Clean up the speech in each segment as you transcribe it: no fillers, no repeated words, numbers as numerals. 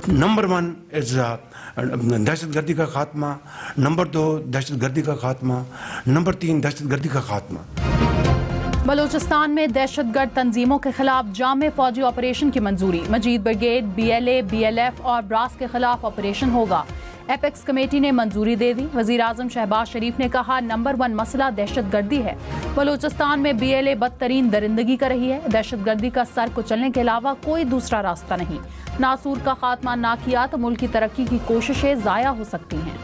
Number 1 is दहशतगर्दी का खात्मा, नंबर 2 दहशतगर्दी का खात्मा, नंबर 3 दहशतगर्दी का खात्मा। बलूचिस्तान में दहशतगर्द तंजीमों के खिलाफ जामे फौजी ऑपरेशन की मंजूरी। मजीद ब्रिगेड, BLA, BLF और ब्रास के खिलाफ ऑपरेशन होगा। एपेक्स कमेटी ने मंजूरी दे दी। वजीर आजम शहबाज शरीफ ने कहा, नंबर 1 मसला दहशतगर्दी है। बलूचिस्तान में BLA बदतरीन दरिंदगी कर रही है। दहशतगर्दी का सर कुचलने के अलावा कोई दूसरा रास्ता नहीं। नासूर का खात्मा ना किया तो मुल्क की तरक्की की कोशिशें जाया हो सकती हैं।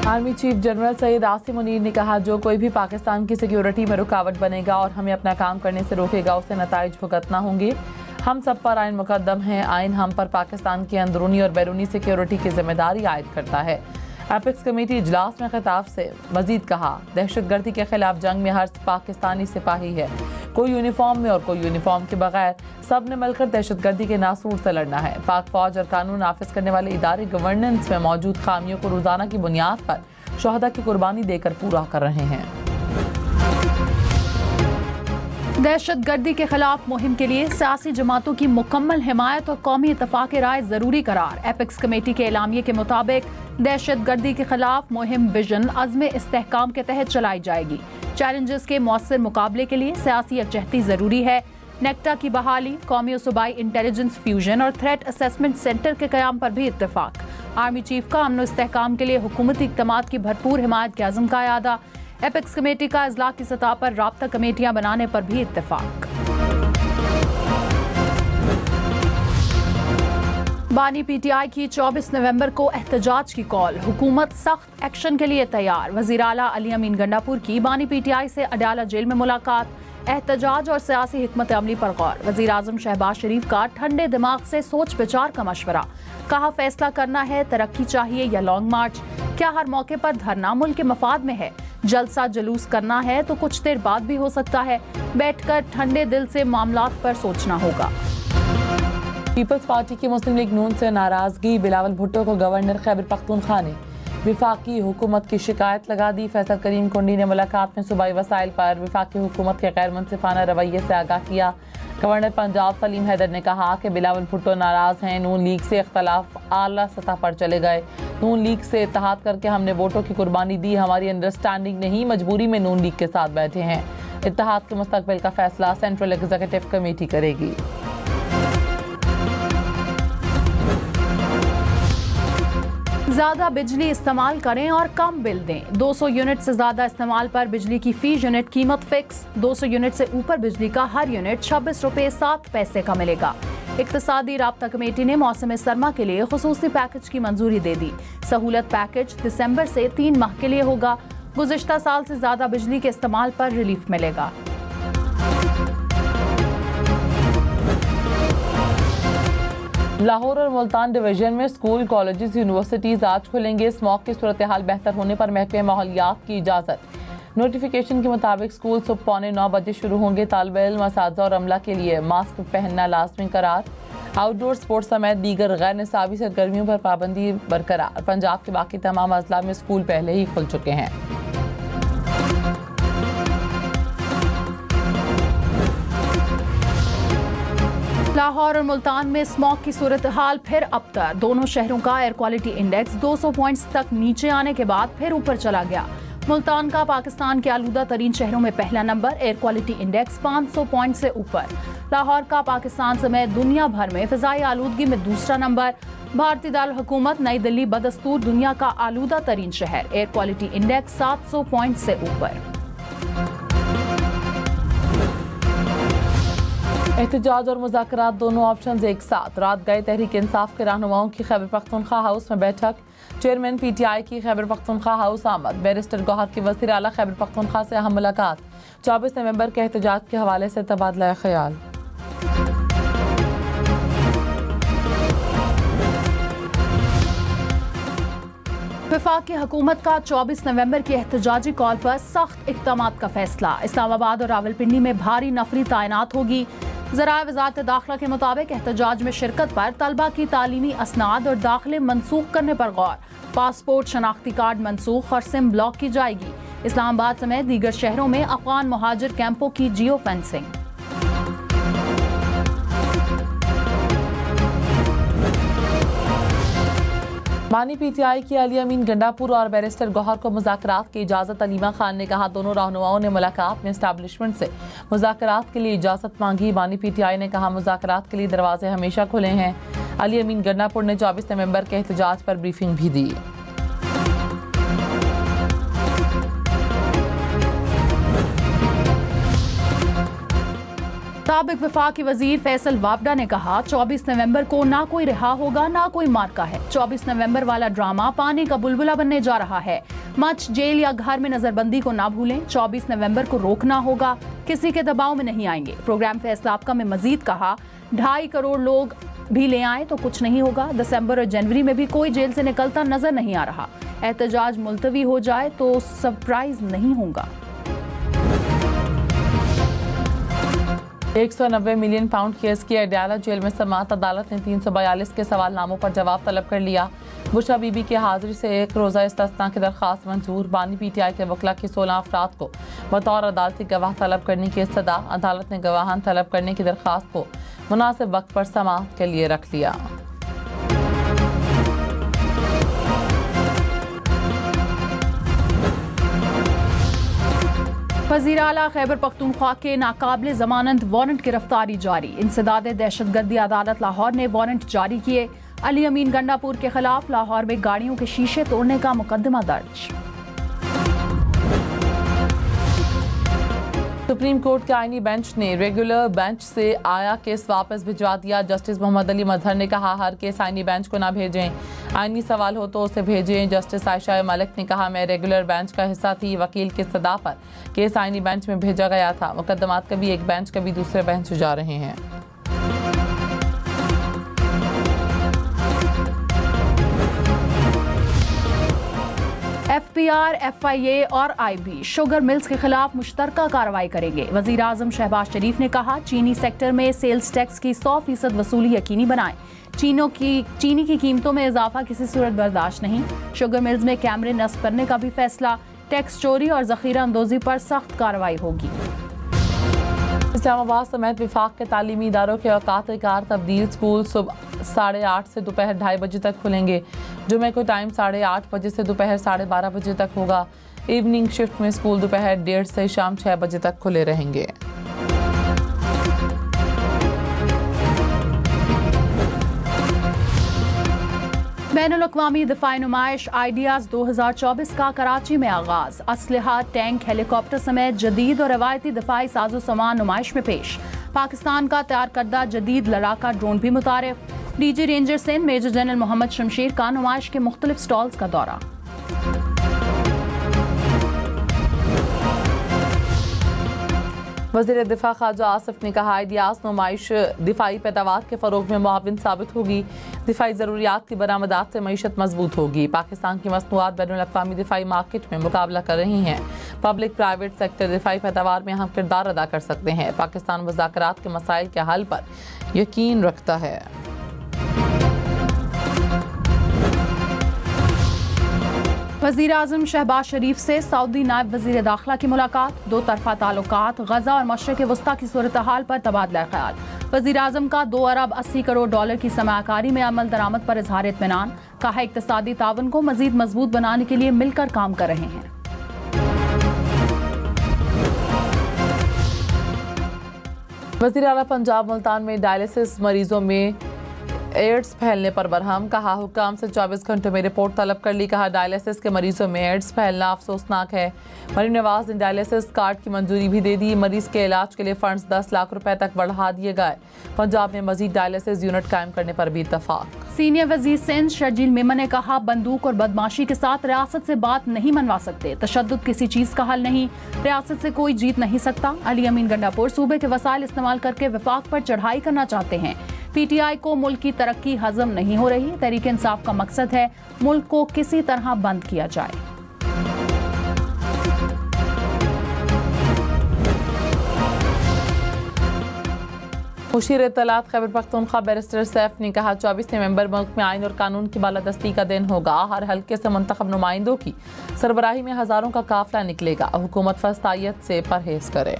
Army chief general Syed Asim Munir ने कहा, जो कोई भी पाकिस्तान की सिक्योरिटी में रुकावट बनेगा और हमें अपना काम करने से रोकेगा, उसे नताइज भुगतना होंगे। हम सब पर आइन मुकद्दम है। आइन हम पर पाकिस्तान की अंदरूनी और बैरूनी सिक्योरिटी की जिम्मेदारी आयद करता है। एपेक्स कमेटी इजलास में खिताब से मजीद कहा, दहशतगर्दी के खिलाफ जंग में हर पाकिस्तानी सिपाही है। कोई यूनिफॉर्म में और कोई यूनिफॉर्म के बगैर सब ने मिलकर दहशतगर्दी के नासूर से लड़ना है। पाक फौज और कानून नाफिज करने वाले इदारे गवर्नेंस में मौजूद खामियों को रोजाना की बुनियाद पर शोहदा की कुर्बानी देकर पूरा कर रहे हैं। दहशतगर्दी के खिलाफ मुहिम के लिए सियासी जमातों की मुकम्मल हिमायत और कौमी इत्तफाक राय जरूरी करार। एपेक्स कमेटी के एलामिये के मुताबिक दहशतगर्दी के खिलाफ मुहिम विजन अज़्म इस्तेहकाम के तहत चलाई जाएगी। चैलेंजेस के मौसर मुकाबले के लिए सियासी यकजहती जरूरी है। नेक्टा की बहाली, कौमी और सूबाई इंटेलिजेंस फ्यूजन और थ्रेट असेसमेंट सेंटर के क़याम पर भी इत्तेफाक। आर्मी चीफ का अमन इस्तेहकाम के लिए हुकूमती इक़दामात की भरपूर हिमायत के अज़्म का यादा। एपेक्स कमेटी का इजलास की सतह पर राब्ता कमेटियां बनाने पर भी इत्तेफाक। बानी PTI की 24 नवंबर को एहतजाज की कॉल। हुकूमत सख्त एक्शन के लिए तैयार। वज़ीर आला अली अमीन गंडापुर की बानी PTI से अडयाला जेल में मुलाकात। एहतजाज और सियासी हिकमत अमली पर गौर। वज़ीर आज़म शहबाज शरीफ का ठंडे दिमाग से सोच विचार का मशवरा। कहा, फैसला करना है तरक्की चाहिए या लॉन्ग मार्च। क्या हर मौके पर धरना मुल्क के मफाद में है? जलसा जुलूस करना है तो कुछ देर बाद भी हो सकता है। बैठकर ठंडे दिल से मामलात पर सोचना होगा। पीपल्स पार्टी की मुस्लिम लीग नून से नाराजगी। बिलावल भुट्टो को गवर्नर खैबर पख्तूनख्वा ने विफाकी हुकूमत की शिकायत लगा दी। फैसल करीम कुंडी ने मुलाकात में सूबाई वसाइल पर विफाकी हुकूमत के गैर मुनसिफाना रवैये से आगाह किया। गवर्नर पंजाब सलीम हैदर ने कहा कि बिलावल भुट्टो नाराज हैं। नून लीग से इख्तलाफ आला सतह पर चले गए। नून लीग से इत्तेहाद करके हमने वोटों की कुर्बानी दी। हमारी अंडरस्टैंडिंग नहीं, मजबूरी में नून लीग के साथ बैठे हैं। इत्तेहाद के मुस्तकबिल का फैसला सेंट्रल एग्जीक्यूटिव कमेटी करेगी। ज्यादा बिजली इस्तेमाल करें और कम बिल दें। 200 यूनिट से ज्यादा इस्तेमाल पर बिजली की फी यूनिट कीमत फिक्स। 200 यूनिट से ऊपर बिजली का हर यूनिट 26 रुपए 7 पैसे का मिलेगा। इक्तिसादी राब्ता कमेटी ने मौसम सरमा के लिए खुसूसी पैकेज की मंजूरी दे दी। सहूलत पैकेज दिसंबर से 3 माह के लिए होगा। गुज़िश्ता साल से ज्यादा बिजली के इस्तेमाल पर रिलीफ मिलेगा। लाहौर और मुल्तान डिवीजन में स्कूल, कॉलेजेस, यूनिवर्सिटीज आज खुलेंगे। स्मॉग की सूरत हाल बेहतर होने पर महकमे माहौलियात की इजाज़त। नोटिफिकेशन के मुताबिक स्कूल सुबह 8:45 बजे शुरू होंगे। तालिबे इल्म, असातिज़ा और अमला के लिए मास्क पहनना लाजमी करार। आउटडोर स्पोर्ट्स समेत दीगर गैर निसाबी सरगर्मियों पर पाबंदी बरकरार। पंजाब के बाकी तमाम अजला में स्कूल पहले ही खुल चुके हैं। लाहौर और मुल्तान में स्मॉग की सूरत हाल फिर अबतर। दोनों शहरों का एयर क्वालिटी इंडेक्स 200 पॉइंट्स तक नीचे आने के बाद फिर ऊपर चला गया। मुल्तान का पाकिस्तान के आलूदा तरीन शहरों में पहला number, air quality index 500 point से ऊपर। लाहौर का पाकिस्तान समेत दुनिया भर में फिजाई आलूदगी में दूसरा नंबर। भारतीय दारुल हुकूमत नई दिल्ली बदस्तूर दुनिया का आलूदा तरीन शहर, एयर क्वालिटी इंडेक्स 700 पॉइंट से ऊपर। एहतजाज और मुज़ाकरात दोनों ऑप्शंस एक साथ। रात गए तहरीक इंसाफ के रहनुमाओं की खैबर पख्तूनख्वा हाउस में बैठक। चेयरमैन PTI की खैबर पख्तूनख्वा हाउस आमद। बैरिस्टर गौहर की वज़ीर आला खैबर पख्तूनख्वा से अहम मुलाकात। 24 नवंबर के एहतजाज के हवाले से तबादला ख्याल। वफाकी हुकूमत का 24 नवंबर की एहतजाजी कॉल पर सख्त इक़दामात का फैसला। इस्लामाबाद और रावलपिंडी में भारी नफरी तैनात होगी। ज़राए वज़ारत दाखिला के मुताबिक एहतजाज में शिरकत पर तलबा की तालीमी असनाद और दाखिले मनसूख करने पर गौर। पासपोर्ट, शनाख्ती कार्ड मनसूख और सिम ब्लॉक की जाएगी। इस्लामाबाद समेत दीगर शहरों में अफगान मुहाजिर कैंपों की जियो फेंसिंग। बानी पीटीआई की अली अमीन गंडापुर और बैरिस्टर गौहर को मुज़ाकरात की इजाज़त। अलीमा खान ने कहा दोनों रहनुमाओं ने मुलाकात में एस्टैब्लिशमेंट से मुज़ाकरात के लिए इजाज़त मांगी। बानी पीटीआई ने कहा मुज़ाकरात के लिए दरवाजे हमेशा खुले हैं। अली अमीन गंडापुर ने 24 नवंबर के एहतजाज पर ब्रीफिंग भी दी। साबिक वफाकी वजीर फैसल वावडा ने कहा 24 नवंबर को ना कोई रिहा होगा ना कोई मार्का है। 24 नवंबर वाला ड्रामा पानी का बुलबुला बनने जा रहा है। मच, जेल या घर में नजरबंदी को ना भूलें। 24 नवंबर को रोकना होगा, किसी के दबाव में नहीं आएंगे। प्रोग्राम फैसला आपका में मजीद कहा 2.5 करोड़ लोग भी ले आए तो कुछ नहीं होगा। दिसंबर और जनवरी में भी कोई जेल से निकलता नजर नहीं आ रहा। एहतजाज मुलतवी हो जाए तो सरप्राइज नहीं होगा। 190 मिलियन पाउंड केस की अडयाला जेल में समाअत अदालत ने 342 के सवालनामों पर जवाब तलब कर लिया। बुशरा बीबी की हाजिरी से एक रोज़ा इस्तिस्ना की दरख्वास्त मंजूर। बानी पीटीआई के वकला के 16 अफराद को बतौर अदालती गवाह तलब करने की सदा। अदालत ने गवाहान तलब करने की दरख्वास्त को मुनासिब वक्त पर समाअत के लिए रख लिया। वज़ीर आला खैबर पख्तूनख्वा के नाकाबिल जमानत वारंट गिरफ्तारी जारी। इंसदाद दहशतगर्दी अदालत लाहौर ने वारंट जारी किए। अली अमीन गंडापुर के खिलाफ लाहौर में गाड़ियों के शीशे तोड़ने का मुकदमा दर्ज। सुप्रीम कोर्ट के आईनी बेंच ने रेगुलर बेंच से आया केस वापस भिजवा दिया। जस्टिस मोहम्मद अली मजहर ने कहा हर केस आईनी बेंच को ना भेजें, आईनी सवाल हो तो उसे भेजें। जस्टिस आयशा मलिक ने कहा मैं रेगुलर बेंच का हिस्सा थी। वकील की सदा पर केस आईनी बेंच में भेजा गया था। मुकदमात कभी एक बेंच कभी दूसरे बेंच जा रहे हैं। FPR, FIA और IB शुगर मिल्स के खिलाफ मुश्तरका कार्रवाई करेंगे। वजीर आजम शहबाज शरीफ ने कहा चीनी सेक्टर में सेल्स टैक्स की 100% वसूली यकीनी बनाएं। चीनी की कीमतों में इजाफा किसी सूरत बर्दाश्त नहीं। शुगर मिल्स में कैमरे नस्ब करने का भी फैसला। टैक्स चोरी और जखीरा अंदोजी पर सख्त कार्रवाई होगी। इस्लामाबाद समेत विफाक के तालीमी इदारों के औकात कार तब्दील। स्कूल सुबह 8:30 से दोपहर 2:30 बजे तक खुलेंगे। जुमे को टाइम 8:30 बजे से दोपहर 12:30 बजे तक होगा। इवनिंग शिफ्ट में स्कूल दोपहर 1:30 से शाम 6 बजे तक खुले रहेंगे। बैनुल-अक़वामी दिफाई नुमाइश आइडियाज़ 2024 का कराची में आगाज। असलहा, टैंक, हेलीकॉप्टर समेत जदीद और रवायती दिफाई साजो सामान नुमाइश में पेश। पाकिस्तान का तैयार करदा जदीद लड़ाका ड्रोन भी मुतारिफ। DG ranger Sindh major general Muhammad Shamshir का नुमाइश के मुख्तलिफ स्टॉल्स का दौरा। वज़ीर दिफा ख्वाजा आसिफ ने कहा आइडियाज़ नुमाइश दिफाई पैदावार के फ़रोग में मुआविन साबित होगी। दिफाई ज़रूरियात की बरामदात से मईशत मजबूत होगी। पाकिस्तान की मसनूआत बैनुल-अक़वामी दिफाई मार्केट में मुकाबला कर रही हैं। पब्लिक प्राइवेट सेक्टर दिफाई पैदावार में अहम किरदार अदा कर सकते हैं। पाकिस्तान मुज़ाकरात के मसाइल के हल पर यकीन रखता है। वज़ीर आज़म शहबाज शरीफ से सऊदी नायब वज़ीर दाखिला की मुलाकात। दो तरफा ताल्लुकात, गजा और मशरिक़ वस्ता की सूरत हाल पर तबादला ख्याल। वज़ीर आज़म का $2 अरब 80 करोड़ की सरमायाकारी में अमल दरामद पर इज़हार इत्मीनान। कहा इक़्तिसादी ताउन को मज़ीद मजबूत बनाने के लिए मिलकर काम कर रहे हैं। वज़ीर आला पंजाब मुल्तान में डायलिसिस मरीजों में एड्स फैलने पर बरहम। कहा हुक्काम से 24 घंटों में रिपोर्ट तलब कर ली। कहा डायलिसिस के मरीजों में एड्स फैलना अफसोसनाक है। मरीम नवाज ने डायलिसिस कार्ड की मंजूरी भी दे दी। मरीज के इलाज के लिए फंड्स 10 लाख रुपए तक बढ़ा दिए गए। पंजाब में मजीद डायलिसिस यूनिट कायम करने पर भी इत्तफाक। सीनियर वजीर सिंध शर्जील मेमन ने कहा बंदूक और बदमाशी के साथ रियासत से बात नहीं मनवा सकते। तशद्दुद किसी चीज का हल नहीं, रियासत से कोई जीत नहीं सकता। अली अमीन गंडापुर सूबे के वसाइल इस्तेमाल करके विफाक पर चढ़ाई करना चाहते हैं। PTI को मुल्क की तरक्की हजम नहीं हो रही। तहरीक इंसाफ का मकसद है मुल्क को किसी तरह बंद किया जाए। मुशीर इत्तलात खैबर पख्तूनख्वा बैरिस्टर सैफ ने कहा 24 नवंबर मुल्क में आइन और कानून की बालादस्ती का दिन होगा। हर हल्के से मुंतखब नुमाइंदों की सरबराही में हजारों का काफिला निकलेगा। हुकूमत फस्तायत से परहेज करे।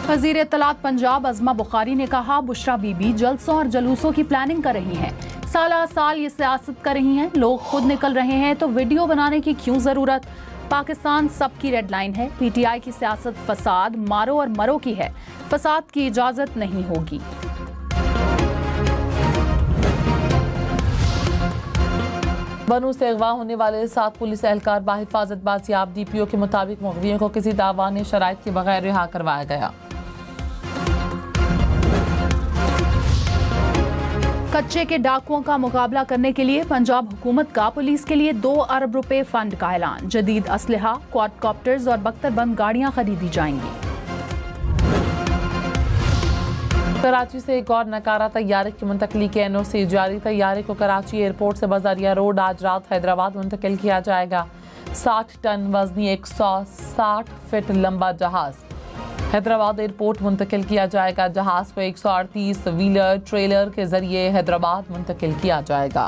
वज़ीर इत्तलात पंजाब अज़मा बुखारी ने कहा बुशरा बीबी जलसों और जलूसों की प्लानिंग कर रही हैं। साला साल ये सियासत कर रही हैं। लोग खुद निकल रहे हैं तो वीडियो बनाने की क्यों ज़रूरत। पाकिस्तान सबकी रेड लाइन है। पीटीआई की सियासत फसाद, मारो और मरो की है। फसाद की इजाजत नहीं होगी। बनू से अगवा होने वाले 7 पुलिस एहलकार बाहिफाजत बाजियाब। डीपीओ के मुताबिक मुग़वियों को किसी दावा ने शराइत के बगैर रिहा करवाया गया। कच्चे के डाकुओं का मुकाबला करने के लिए पंजाब हुकूमत का पुलिस के लिए 2 अरब रुपए फंड का ऐलान। जदीद असलहा, क्वाडकॉप्टर्स और बख्तरबंद गाड़ियां खरीदी जाएंगी। कराची से एक और नकारा तैयारे की मुंतकली के NOC जारी। तैयारे को कराची एयरपोर्ट से बजरिया रोड आज रात हैदराबाद मुंतकिल किया जाएगा। 60 टन वजनी 160 फीट लंबा जहाज हैदराबाद एयरपोर्ट मुंतकिल किया जाएगा। जहाज को 138 व्हीलर ट्रेलर के जरिए हैदराबाद मुंतकिल किया जाएगा।